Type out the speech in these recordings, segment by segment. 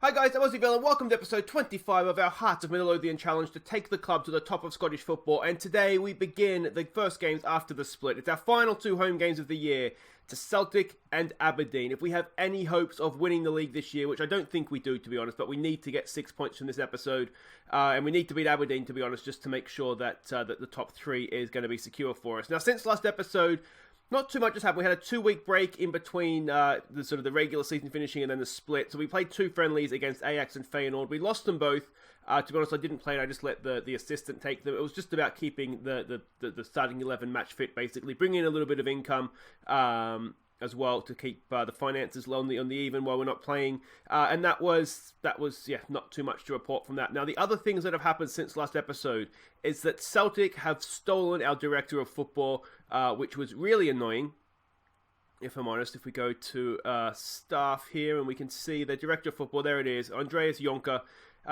Hi guys, I'm Aussie and welcome to episode 25 of our Hearts of Midlothian challenge to take the club to the top of Scottish football. And today we begin the first games after the split. It's our final two home games of the year to Celtic and Aberdeen. If we have any hopes of winning the league this year, which I don't think we do to be honest, but we need to get 6 points from this episode. And we need to beat Aberdeen to be honest, just to make sure that, that the top three is going to be secure for us. Now since last episode, not too much has happened. We had a 2-week break in between the regular season finishing and then the split. So we played two friendlies against Ajax and Feyenoord. We lost them both. To be honest, I didn't play and I just let the assistant take them. It was just about keeping the starting 11 match fit, basically. Bringing in a little bit of income as well to keep the finances low on the even while we're not playing. And that was not too much to report from that. Now, the other things that have happened since last episode is that Celtic have stolen our director of football, which was really annoying, if I'm honest. If we go to staff here and we can see the director of football, there it is, Andreas Jonker.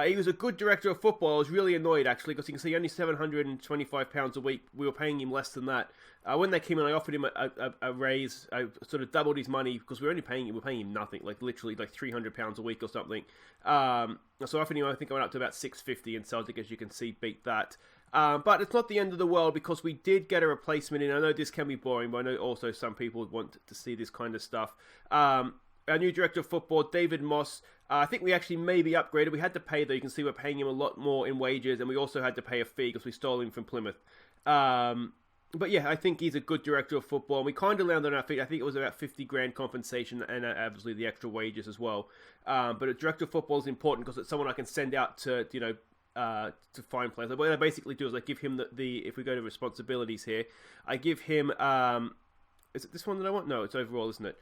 He was a good director of football. I was really annoyed, actually, because you can see only £725 a week. We were paying him less than that. When they came in, I offered him a raise. I sort of doubled his money, because we were paying him nothing, like literally like £300 a week or something. So I offered him, I think I went up to about £650, and Celtic, as you can see, beat that. But it's not the end of the world, because we did get a replacement in. I know this can be boring, but I know also some people want to see this kind of stuff. Our new director of football, David Moss, I think we actually maybe upgraded. We had to pay, though. You can see we're paying him a lot more in wages, and we also had to pay a fee because we stole him from Plymouth. But yeah, I think he's a good director of football, and we kind of landed on our feet. I think it was about 50 grand compensation, and obviously the extra wages as well. But a director of football is important because it's someone I can send out to, to find players. What I basically do is I give him the if we go to responsibilities here, I give him, is it this one that I want? No, it's overall, isn't it?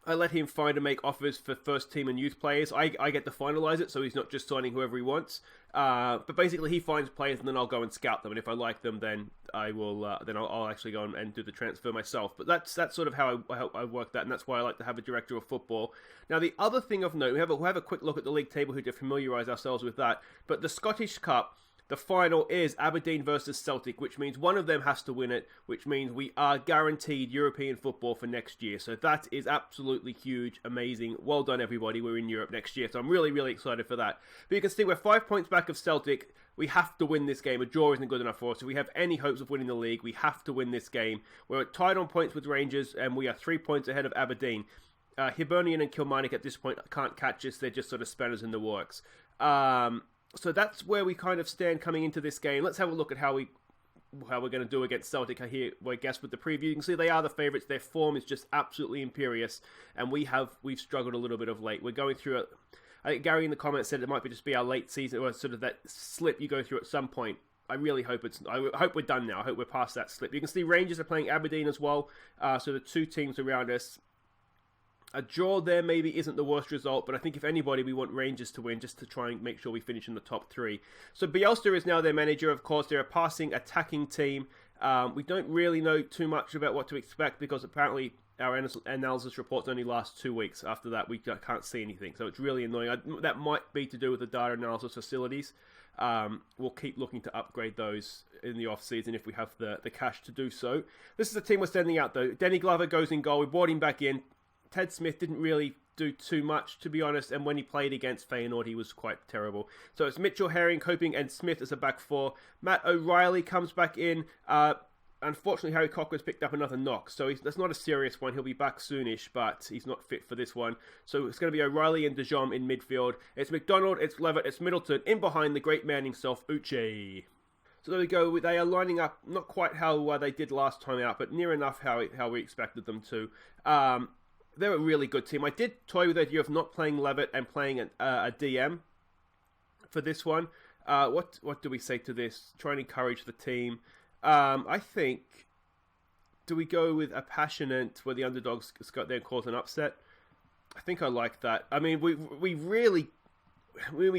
I let him find and make offers for first team and youth players. I get to finalise it, so he's not just signing whoever he wants. But basically, he finds players, and then I'll go and scout them. And if I like them, then I will. I'll actually go and do the transfer myself. But that's sort of how I work that, and that's why I like to have a director of football. Now, the other thing of note, we'll have a quick look at the league table here to familiarise ourselves with that. But the Scottish Cup, the final is Aberdeen versus Celtic, which means one of them has to win it, which means we are guaranteed European football for next year. So that is absolutely huge, amazing. Well done, everybody. We're in Europe next year, so I'm really, really excited for that. But you can see we're 5 points back of Celtic. We have to win this game. A draw isn't good enough for us. If we have any hopes of winning the league, we have to win this game. We're tied on points with Rangers, and we are 3 points ahead of Aberdeen. Hibernian and Kilmarnock at this point can't catch us. They're just sort of spanners in the works. So that's where we kind of stand coming into this game. Let's have a look at how we're going to do against Celtic. I hear, I guess, with the preview, you can see they are the favourites. Their form is just absolutely imperious, and we've struggled a little bit of late. We're going through it. I think Gary in the comments said it might just be our late season, or sort of that slip you go through at some point. I really hope I hope we're done now. I hope we're past that slip. You can see Rangers are playing Aberdeen as well. So the two teams around us. A draw there maybe isn't the worst result, but I think if anybody, we want Rangers to win just to try and make sure we finish in the top three. So Bielsa is now their manager, of course. They're a passing, attacking team. We don't really know too much about what to expect because apparently our analysis reports only last 2 weeks. After that, we can't see anything. So it's really annoying. That might be to do with the data analysis facilities. We'll keep looking to upgrade those in the off-season if we have the cash to do so. This is the team we're sending out, though. Denny Glover goes in goal. We brought him back in. Ted Smith didn't really do too much, to be honest, and when he played against Feyenoord, he was quite terrible. So it's Mitchell, Herring, Coping, and Smith as a back four. Matt O'Reilly comes back in. Unfortunately, Harry Cocker's picked up another knock, so that's not a serious one. He'll be back soonish, but he's not fit for this one. So it's going to be O'Reilly and De Jong in midfield. It's McDonald, it's Levitt, it's Middleton. In behind, the great man himself, Uche. So there we go. They are lining up not quite how they did last time out, but near enough how we expected them to. They're a really good team. I did toy with the idea of not playing Levitt and playing a DM for this one. What do we say to this? Try and encourage the team. I think, do we go with a passionate where the underdogs got there and cause an upset? I think I like that. I mean, we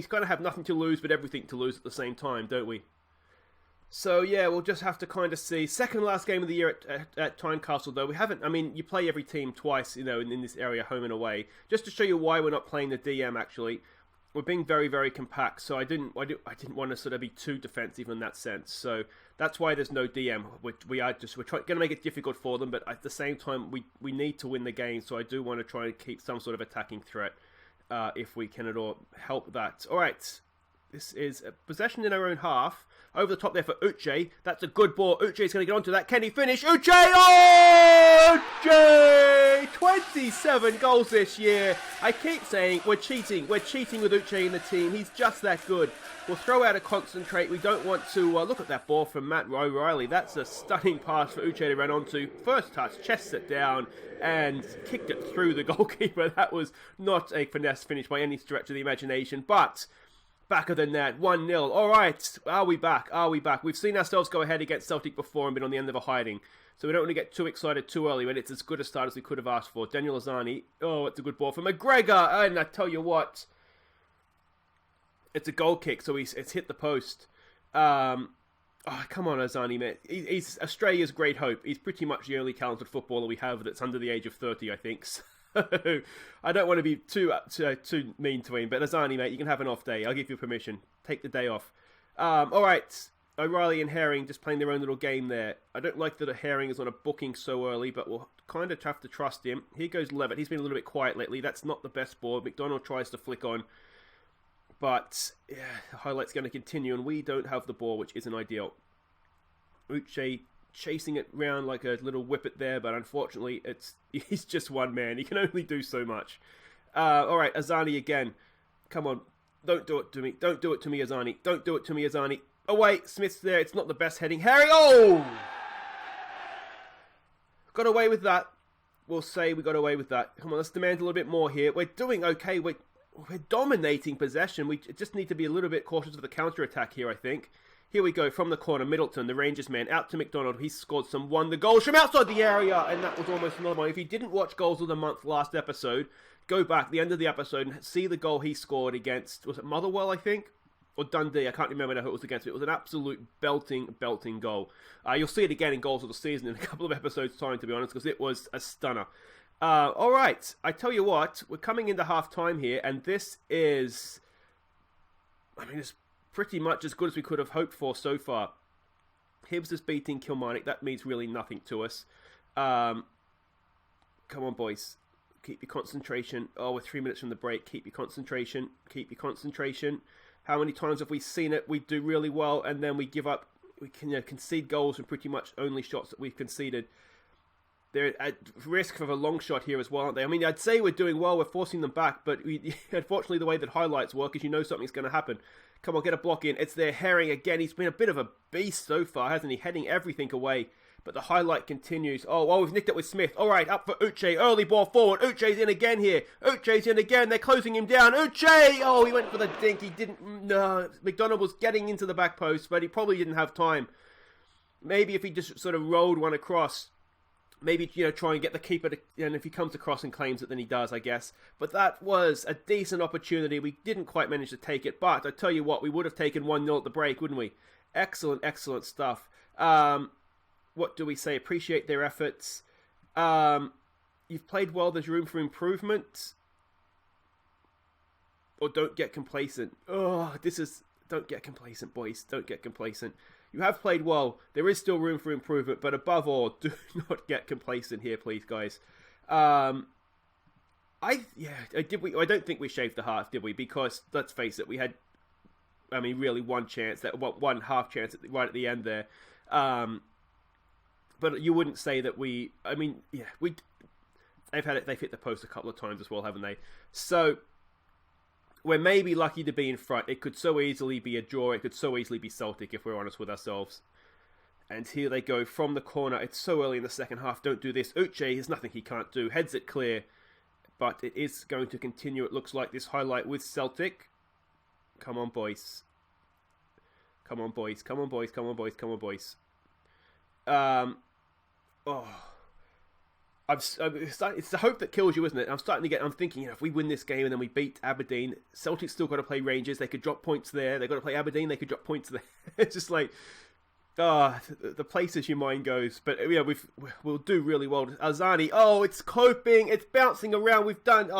kind of have nothing to lose but everything to lose at the same time, don't we? So yeah, we'll just have to kind of see. Second last game of the year at Tynecastle, though. We haven't, I mean, you play every team twice, in this area, home and away. Just to show you why we're not playing the DM, actually. We're being very, very compact, so I didn't want to sort of be too defensive in that sense. So that's why there's no DM. We're going to make it difficult for them, but at the same time, we need to win the game, so I do want to try and keep some sort of attacking threat. if we can at all help that. All right, this is a possession in our own half. Over the top there for Uche. That's a good ball. Uche's going to get onto that. Can he finish? Uche! Oh! Uche! 27 goals this year. I keep saying we're cheating. We're cheating with Uche in the team. He's just that good. We'll throw out a concentrate. We don't want to look at that ball from Matt O'Reilly. That's a stunning pass for Uche to run onto. First touch, chests it down, and kicked it through the goalkeeper. That was not a finesse finish by any stretch of the imagination, but backer than that, 1-0. All right, are we back? Are we back? We've seen ourselves go ahead against Celtic before and been on the end of a hiding, so we don't want to get too excited too early when it's as good a start as we could have asked for. Daniel Azani, oh, it's a good ball for McGregor, and I tell you what, it's a goal kick, so it's hit the post. Oh, come on, Azani, man. He's Australia's great hope. He's pretty much the only talented footballer we have that's under the age of 30, I think. I don't want to be too mean to him, but Azani, mate, you can have an off day. I'll give you permission. Take the day off. All right, O'Reilly and Herring just playing their own little game there. I don't like that Herring is on a booking so early, but we'll kind of have to trust him. Here goes Levitt. He's been a little bit quiet lately. That's not the best ball. McDonald tries to flick on, but yeah, the highlight's going to continue, and we don't have the ball, which isn't ideal. Uche chasing it round like a little whippet there, but unfortunately he's just one man. He can only do so much. Alright, Azani again. Come on. Don't do it to me. Don't do it to me, Azani. Don't do it to me, Azani. Oh wait, Smith's there. It's not the best heading. Harry! Oh! Got away with that. We'll say we got away with that. Come on, let's demand a little bit more here. We're doing okay. We're dominating possession. We just need to be a little bit cautious of the counter-attack here, I think. Here we go, from the corner, Middleton, the Rangers man, out to McDonald. He scored some wonder goals from outside the area, and that was almost another one. If you didn't watch Goals of the Month last episode, go back the end of the episode and see the goal he scored against, was it Motherwell, I think? Or Dundee, I can't remember who it was against. It was an absolute belting goal. You'll see it again in Goals of the Season in a couple of episodes' time, to be honest, because it was a stunner. All right, I tell you what, we're coming into half-time here, and this is... I mean, it's pretty much as good as we could have hoped for so far. Hibs is beating Kilmarnock. That means really nothing to us. Come on, boys. Keep your concentration. Oh, we're 3 minutes from the break. Keep your concentration. Keep your concentration. How many times have we seen it? We do really well, and then we give up. We can concede goals from pretty much only shots that we've conceded. They're at risk of a long shot here as well, aren't they? I mean, I'd say we're doing well. We're forcing them back, but unfortunately the way that highlights work is you know something's going to happen. Come on, get a block in. It's there. Herring again. He's been a bit of a beast so far, hasn't he? Heading everything away. But the highlight continues. Oh, we've nicked it with Smith. All right, up for Uche. Early ball forward. Uche's in again here. Uche's in again. They're closing him down. Uche! Oh, he went for the dink. He didn't... No. McDonald was getting into the back post, but he probably didn't have time. Maybe if he just sort of rolled one across... Maybe, try and get the keeper to, and if he comes across and claims it, then he does, I guess. But that was a decent opportunity. We didn't quite manage to take it, but I tell you what, we would have taken 1-0 at the break, wouldn't we? Excellent stuff. What do we say? Appreciate their efforts. You've played well, there's room for improvement. Or don't get complacent. Don't get complacent, boys. Don't get complacent. You have played well. There is still room for improvement, but above all, do not get complacent here, please, guys. I don't think we shaved the half, did we? Because let's face it, we had, really one chance, one half chance right at the end there. But you wouldn't say that they've hit the post a couple of times as well, haven't they? So we're maybe lucky to be in front. It could so easily be a draw. It could so easily be Celtic if we're honest with ourselves. And here they go from the corner. It's so early in the second half. Don't do this. Uche, there's nothing he can't do. Heads it clear. But it is going to continue, it looks like, this highlight with Celtic. Come on, boys. Come on, boys. Come on, boys. Come on, boys. Come on, boys. It's the hope that kills you, isn't it? I'm thinking, if we win this game and then we beat Aberdeen, Celtic's still got to play Rangers. They could drop points there. They've got to play Aberdeen. They could drop points there. It's just like, the places your mind goes. But we'll do really well. Azani, it's coping. It's bouncing around. We've done,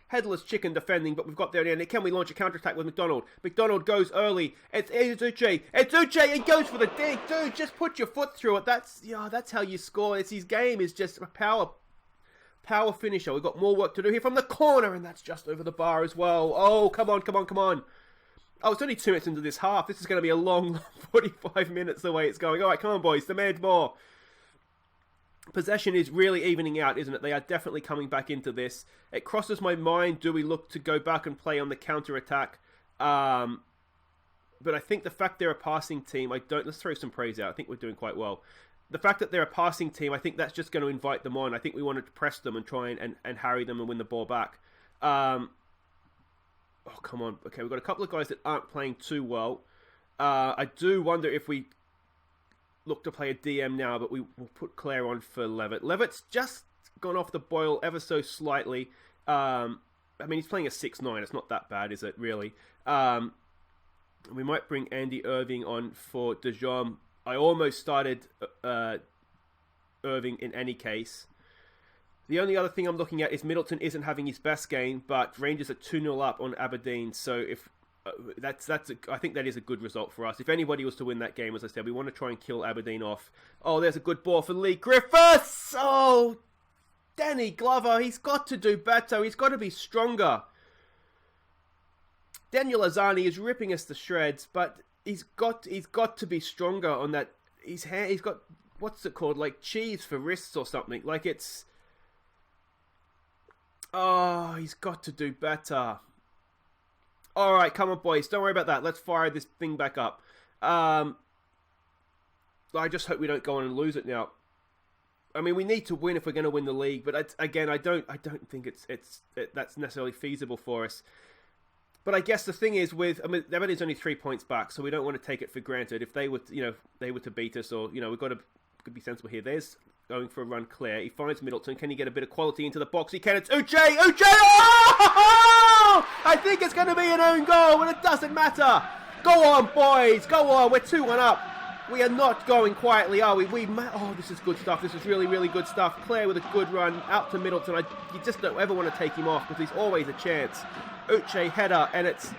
headless chicken defending, but we've got there at the end. Can we launch a counter-attack with McDonald? McDonald goes early. It's Uche. It's Uche. He goes for the dig. Dude, just put your foot through it. That's how you score. It's his game is just power Power finisher. We've got more work to do here from the corner, and that's just over the bar as well. Oh, come on, come on, come on. Oh, it's only 2 minutes into this half. This is going to be a long 45 minutes the way it's going. All right, come on, boys. Demand more. Possession is really evening out, isn't it? They are definitely coming back into this. It crosses my mind, do we look to go back and play on the counter-attack? But I think the fact they're a passing team, let's throw some praise out. I think we're doing quite well. The fact that they're a passing team, I think that's just going to invite them on. I think we wanted to press them and try and harry them and win the ball back. Oh, come on. Okay, we've got a couple of guys that aren't playing too well. I do wonder if we look to play a DM now, but we will put Claire on for Levitt. Levitt's just gone off the boil ever so slightly. I mean, he's playing a 6'9". It's not that bad, is it, really? We might bring Andy Irving on for De Jong. I almost started Irving in any case. The only other thing I'm looking at is Middleton isn't having his best game, but Rangers are 2-0 up on Aberdeen. So if I think that is a good result for us. If anybody was to win that game, as I said, we want to try and kill Aberdeen off. Oh, there's a good ball for Lee Griffiths. Oh, Danny Glover, he's got to do better. He's got to be stronger. Daniel Azani is ripping us to shreds, but he's got to be stronger on that. He's got, what's it called, like cheese for wrists or something. Like it's, oh, he's got to do better. All right, come on, boys. Don't worry about that. Let's fire this thing back up. I just hope we don't go on and lose it now. I mean, we need to win if we're going to win the league, but I don't think that's necessarily feasible for us. But I guess the thing is Aberdeen's only 3 points back, so we don't want to take it for granted. If they were, they were to beat us, or we've got to be sensible here. There's going for a run clear. He finds Middleton. Can he get a bit of quality into the box? He can. It's Uche! Oh! I think it's going to be an own goal, but it doesn't matter. Go on, boys. Go on. We're 2-1 up. We are not going quietly, are we? Oh, this is good stuff. This is really, really good stuff. Claire with a good run out to Middleton. You just don't ever want to take him off because he's always a chance. Uche header, and it's...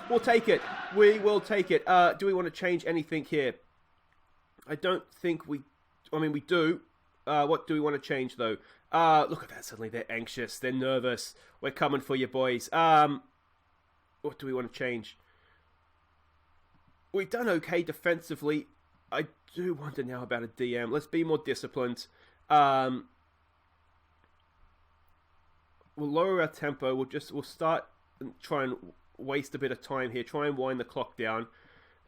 We'll take it. We will take it. Do we want to change anything here? I don't think we... I mean, we do. What do we want to change, though? Look at that. Suddenly they're anxious. They're nervous. We're coming for you, boys. What do we want to change? We've done okay defensively. I do wonder now about a DM. Let's be more disciplined. We'll lower our tempo. We'll start and try and waste a bit of time here. Try and wind the clock down.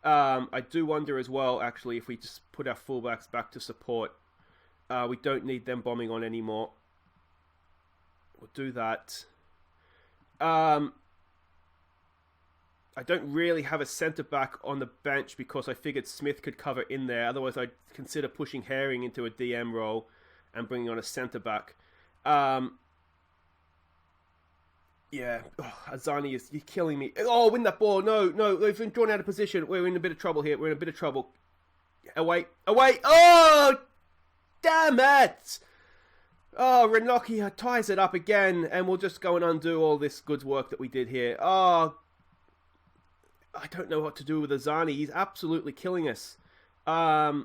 I do wonder as well, actually, if we just put our fullbacks back to support. We don't need them bombing on anymore. We'll do that. I don't really have a centre-back on the bench because I figured Smith could cover in there. Otherwise, I'd consider pushing Herring into a DM role and bringing on a centre-back. Yeah. Oh, Azani, you're killing me. Oh, win that ball. No. We've been drawn out of position. We're in a bit of trouble here. We're in a bit of trouble. Away. Oh, damn it. Oh, Ranocchia ties it up again. And we'll just go and undo all this good work that we did here. Oh, I don't know what to do with Azani. He's absolutely killing us. There's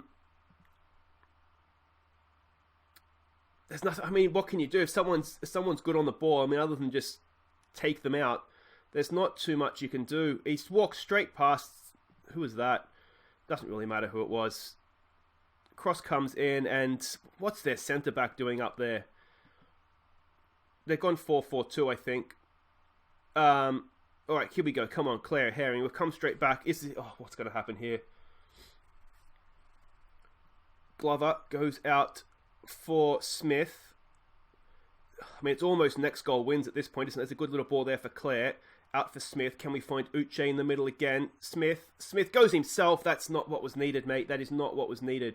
nothing. I mean, what can you do if someone's good on the ball? I mean, other than just take them out, there's not too much you can do. He walked straight past. Who was that? Doesn't really matter who it was. Cross comes in, and what's their centre back doing up there? They've gone 4-4-2, I think. All right, here we go. Come on, Claire Herring. We've come straight back. What's going to happen here? Glover goes out for Smith. I mean, it's almost next goal wins at this point, isn't it? There's a good little ball there for Claire. Out for Smith. Can we find Uche in the middle again? Smith goes himself. That's not what was needed, mate. That is not what was needed.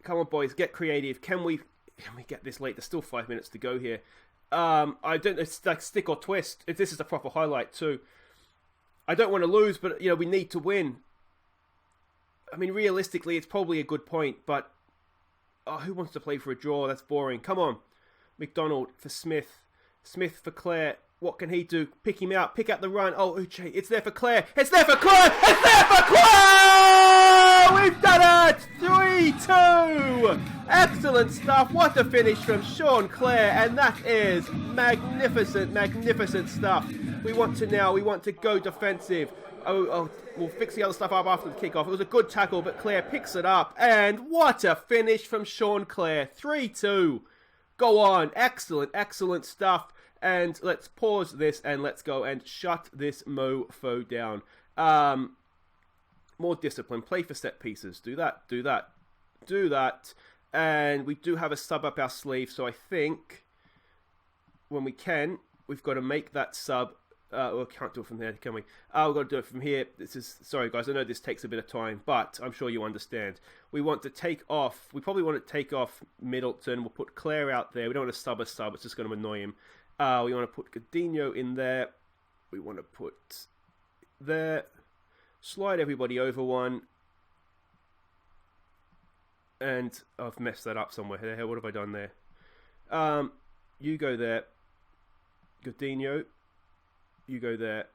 Come on, boys. Get creative. Can we get this late? There's still 5 minutes to go here. I don't know, it's like stick or twist. If this is a proper highlight too. I don't want to lose, but we need to win. I mean, realistically, it's probably a good point, but who wants to play for a draw? That's boring. Come on. McDonald for Smith. Smith for Claire. What can he do? Pick him out. Pick out the run. Oh, Uche. It's there for Claire. It's there for Claire. It's there for Claire! We've done it! 3-2! 2! Excellent stuff. What a finish from Sean Clare. And that is magnificent, magnificent stuff. We want to go defensive. We'll fix the other stuff up after the kickoff. It was a good tackle, but Clare picks it up. And what a finish from Sean Clare. 3-2. Go on. Excellent, excellent stuff. And let's pause this and let's go and shut this mofo down. More discipline. Play for set pieces. Do that. Do that. Do that. And we do have a sub up our sleeve. So I think when we can, we've got to make that sub. We can't do it from there, can we? We've got to do it from here. Sorry guys, I know this takes a bit of time, but I'm sure you understand. We want to take off. We probably want to take off Middleton. We'll put Clare out there. We don't want to sub a sub. It's just going to annoy him. We want to put Godinho in there. We want to put there. Slide everybody over one. And I've messed that up somewhere. What have I done there? You go there. Godinho. You go there.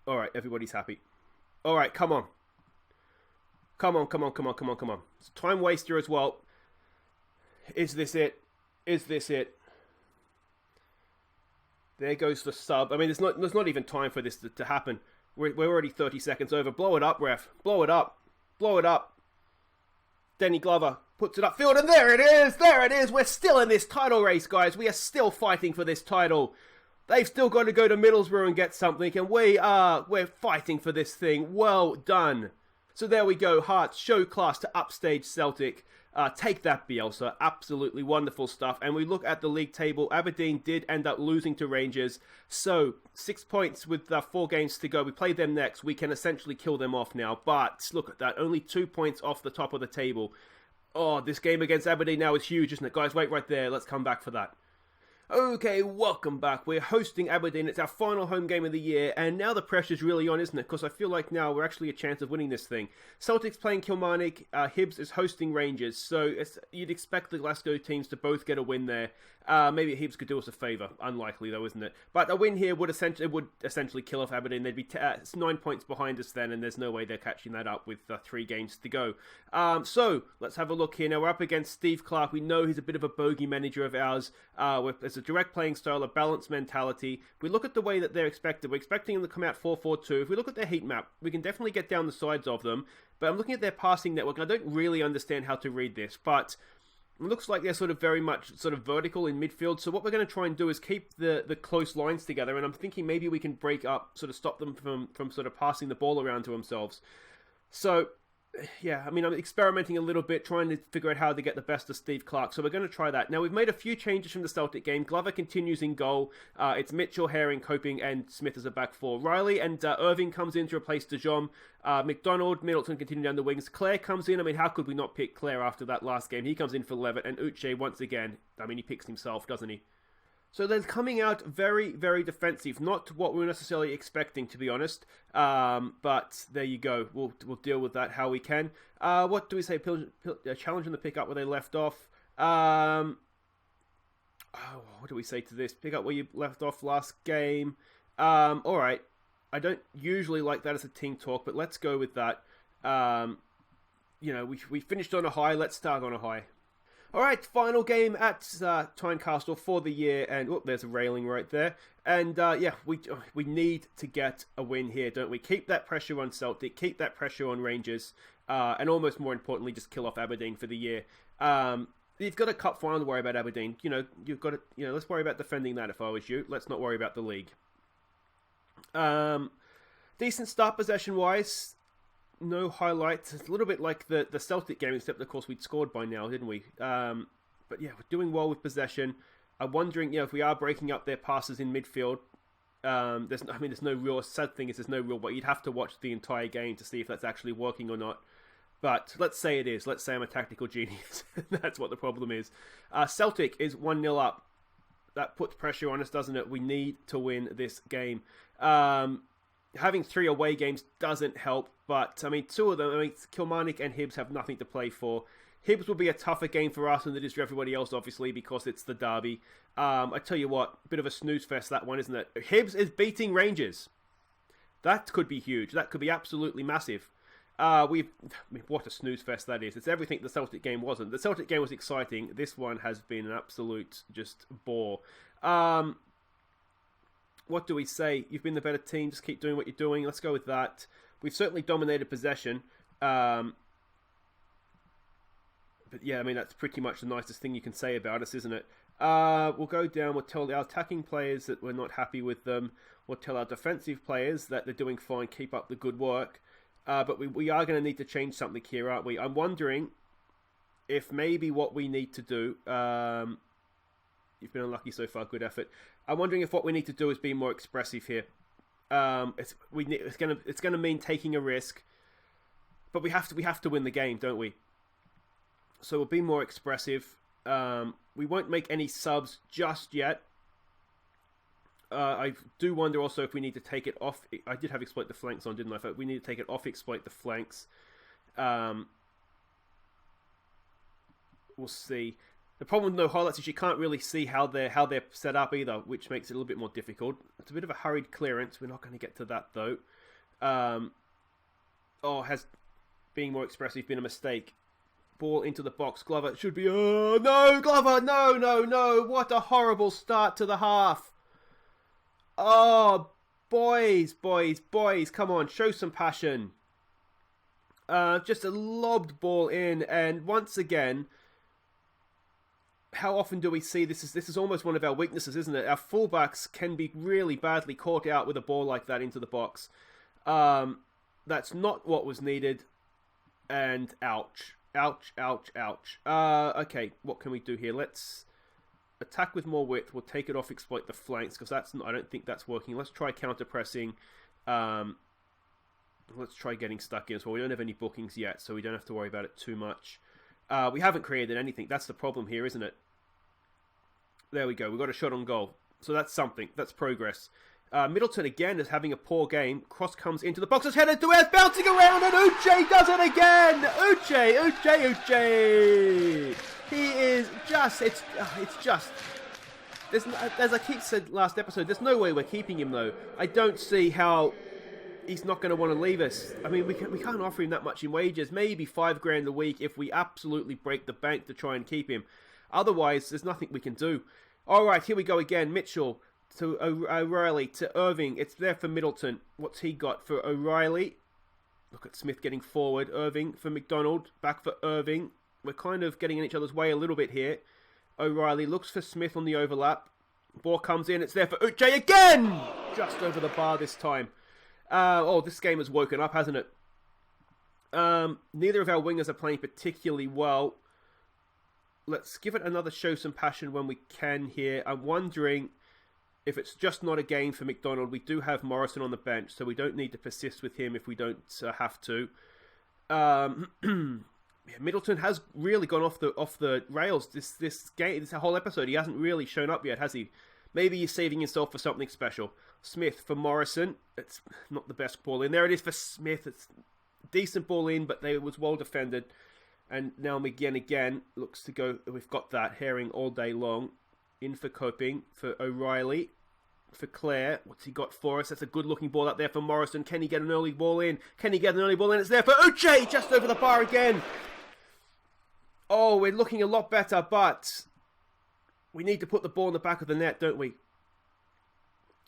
Alright, everybody's happy. Alright, come on. Come on. It's a time waster as well. Is this it? Is this it? There goes the sub. I mean, there's not even time for this to happen. We're already 30 seconds over. Blow it up, ref. Blow it up. Blow it up. Danny Glover puts it upfield, and there it is. There it is. We're still in this title race, guys. We are still fighting for this title. They've still got to go to Middlesbrough and get something, and we're fighting for this thing. Well done. So there we go. Hearts show class to upstage Celtic. Take that, Bielsa. Absolutely wonderful stuff. And we look at the league table. Aberdeen did end up losing to Rangers. So 6 points with 4 games to go. We play them next. We can essentially kill them off now. But look at that. Only 2 points off the top of the table. Oh, this game against Aberdeen now is huge, isn't it? Guys, wait right there. Let's come back for that. Okay, welcome back. We're hosting Aberdeen. It's our final home game of the year, and now the pressure's really on, isn't it? Because I feel like now we're actually a chance of winning this thing. Celtic's playing Kilmarnock, Hibs is hosting Rangers, so you'd expect the Glasgow teams to both get a win there. Maybe Hibs could do us a favour. Unlikely though, isn't it? But a win here would essentially kill off Aberdeen. They'd be 9 points behind us then, and there's no way they're catching that up with 3 games to go. So let's have a look here. Now we're up against Steve Clarke. We know he's a bit of a bogey manager of ours. It's a direct playing style, a balanced mentality. If we look at the way that they're expected, we're expecting them to come out 4-4-2. If we look at their heat map, we can definitely get down the sides of them. But I'm looking at their passing network, and I don't really understand how to read this, but it looks like they're sort of very much sort of vertical in midfield. So what we're going to try and do is keep the close lines together. And I'm thinking maybe we can break up, sort of stop them from sort of passing the ball around to themselves. So, yeah, I mean, I'm experimenting a little bit, trying to figure out how to get the best of Steve Clarke. So we're going to try that. Now, we've made a few changes from the Celtic game. Glover continues in goal. It's Mitchell, Herring, Coping, and Smith as a back four. Riley and Irving comes in to replace De Jong. McDonald, Middleton continue down the wings. Clare comes in. I mean, how could we not pick Clare after that last game? He comes in for Levitt. And Uche, once again, I mean, he picks himself, doesn't he? So they're coming out very, very defensive. Not what we were necessarily expecting, to be honest. But there you go. We'll deal with that how we can. What do we say? Challenging the pick up where they left off. What do we say to this? Pick up where you left off last game. All right. I don't usually like that as a team talk, but let's go with that. We finished on a high. Let's start on a high. All right, final game at Tynecastle for the year, and there's a railing right there. And we need to get a win here, don't we? Keep that pressure on Celtic, keep that pressure on Rangers, and almost more importantly, just kill off Aberdeen for the year. You've got a cup final to worry about, Aberdeen. You've got to, let's worry about defending that if I was you. Let's not worry about the league. Decent start possession-wise. No highlights. It's a little bit like the Celtic game, except of course we'd scored by now, didn't we? But yeah, we're doing well with possession. I'm wondering, if we are breaking up their passes in midfield. There's no real sad thing is there's no real. But you'd have to watch the entire game to see if that's actually working or not. But let's say it is. Let's say I'm a tactical genius. That's what the problem is. Celtic is 1-0 up. That puts pressure on us, doesn't it? We need to win this game. Having 3 away games doesn't help, but, 2 of them, Kilmarnock and Hibs have nothing to play for. Hibs will be a tougher game for us than it is for everybody else, obviously, because it's the derby. I tell you what, bit of a snooze fest, that one, isn't it? Hibs is beating Rangers. That could be huge. That could be absolutely massive. I mean, what a snooze fest that is. It's everything the Celtic game wasn't. The Celtic game was exciting. This one has been an absolute just bore. What do we say? You've been the better team. Just keep doing what you're doing. Let's go with that. We've certainly dominated possession. But yeah, I mean, that's pretty much the nicest thing you can say about us, isn't it? We'll go down. We'll tell our attacking players that we're not happy with them. We'll tell our defensive players that they're doing fine. Keep up the good work. But we are going to need to change something here, aren't we? I'm wondering if maybe what we need to do... you've been unlucky so far. Good effort. I'm wondering if what we need to do is be more expressive here. It's going to mean taking a risk, but we have to win the game, don't we? So we'll be more expressive. We won't make any subs just yet. I do wonder also if we need to take it off. I did have exploit the flanks on, didn't I? We need to take it off exploit the flanks. We'll see. The problem with no highlights is you can't really see how they're set up either, which makes it a little bit more difficult. It's a bit of a hurried clearance. We're not going to get to that though. Has being more expressive been a mistake? Ball into the box. Glover should be. Oh no, Glover! No! What a horrible start to the half. Oh, boys! Come on, show some passion. Just a lobbed ball in, and once again, how often do we see this? This is almost one of our weaknesses, isn't it? Our fullbacks can be really badly caught out with a ball like that into the box. That's not what was needed, and ouch. Okay, what can we do here? Let's attack with more width. We'll take it off, exploit the flanks, because I don't think that's working. Let's try counter-pressing. Let's try getting stuck in as well. We don't have any bookings yet, so we don't have to worry about it too much. We haven't created anything. That's the problem here, isn't it? There we go. We got a shot on goal. So that's something. That's progress. Midlothian again is having a poor game. Cross comes into the box. It's headed to West, bouncing around, and Uche does it again. Uche. He is just. It's just. As I keep said last episode, there's no way we're keeping him though. I don't see how he's not going to want to leave us. I mean, we can't offer him that much in wages. Maybe $5,000 a week if we absolutely break the bank to try and keep him. Otherwise, there's nothing we can do. All right, here we go again. Mitchell to O'Reilly to Irving. It's there for Midlothian. What's he got for O'Reilly? Look at Smith getting forward. Irving for McDonald. Back for Irving. We're kind of getting in each other's way a little bit here. O'Reilly looks for Smith on the overlap. Ball comes in. It's there for Uche again. Just over the bar this time. This game has woken up, hasn't it? Neither of our wingers are playing particularly well. Let's give it another show some passion when we can here. I'm wondering if it's just not a game for McDonald. We do have Morrison on the bench, so we don't need to persist with him if we don't have to. Midlothian has really gone off the rails this game, this whole episode. He hasn't really shown up yet, has he? Maybe he's saving himself for something special. Smith for Morrison. It's not the best ball in. There it is for Smith. It's a decent ball in, but it was well defended. And now McGinn again looks to go. We've got that. Herring all day long. In for Coping. For O'Reilly. For Clare. What's he got for us? That's a good looking ball out there for Morrison. Can he get an early ball in? It's there for Uche. Just over the bar again. Oh, we're looking a lot better, but we need to put the ball in the back of the net, don't we?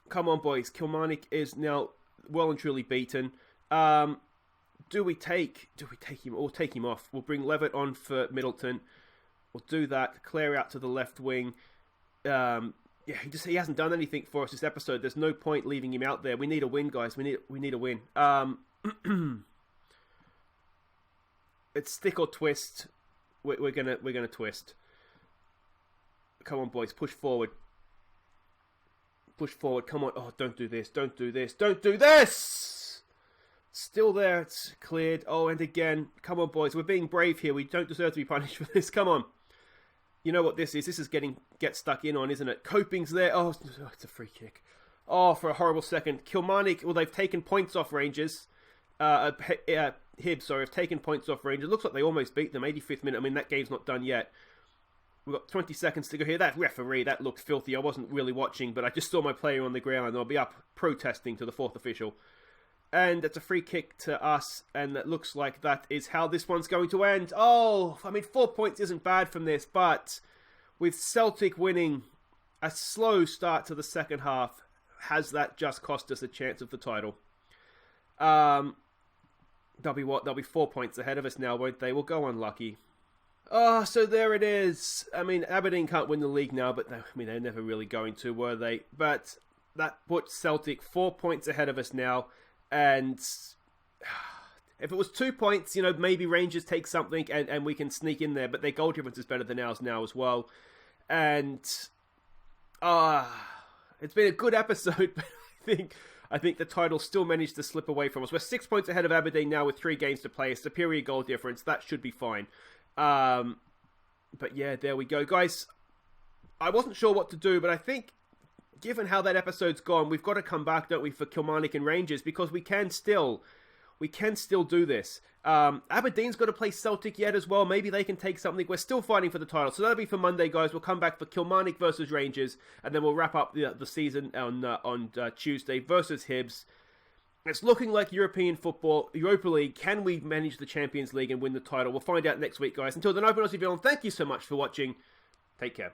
Come on, boys. Kilmarnock is now well and truly beaten. Do we take him or take him off? We'll bring Levitt on for Midlothian. We'll do that. Clare out to the left wing. He hasn't done anything for us this episode. There's no point leaving him out there. We need a win, guys. We need a win. It's stick or twist. We're gonna twist. Come on, boys. Push forward. Come on. Oh, don't do this. Don't do this. Still there. It's cleared. Oh, and again. Come on, boys. We're being brave here. We don't deserve to be punished for this. Come on. You know what this is? This is get stuck in on, isn't it? Coping's there. Oh, it's a free kick. Oh, for a horrible second. Kilmarnock. Well, they've taken points off Rangers. Hibs, have taken points off Rangers. Looks like they almost beat them. 85th minute. I mean, that game's not done yet. We've got 20 seconds to go here. That referee, that looked filthy. I wasn't really watching, but I just saw my player on the ground and I'll be up protesting to the fourth official. And it's a free kick to us, and it looks like that is how this one's going to end. Oh, I mean, 4 points isn't bad from this, but with Celtic winning a slow start to the second half, has that just cost us a chance of the title? They'll be what? They'll be 4 points ahead of us now, won't they? We'll go unlucky. Oh, so there it is. I mean, Aberdeen can't win the league now, but they're never really going to, were they? But that puts Celtic 4 points ahead of us now. And if it was 2 points, maybe Rangers take something and we can sneak in there. But their goal difference is better than ours now as well. And it's been a good episode, but I think the title still managed to slip away from us. We're 6 points ahead of Aberdeen now with 3 games to play. A superior goal difference. That should be fine. But yeah, there we go. Guys, I wasn't sure what to do, but I think given how that episode's gone, we've got to come back, don't we, for Kilmarnock and Rangers, because we can still do this. Aberdeen's got to play Celtic yet as well. Maybe they can take something. We're still fighting for the title. So that'll be for Monday, guys. We'll come back for Kilmarnock versus Rangers, and then we'll wrap up the season on Tuesday versus Hibs. It's looking like European football, Europa League. Can we manage the Champions League and win the title? We'll find out next week, guys. Until then, I've been Aussie, thank you so much for watching. Take care.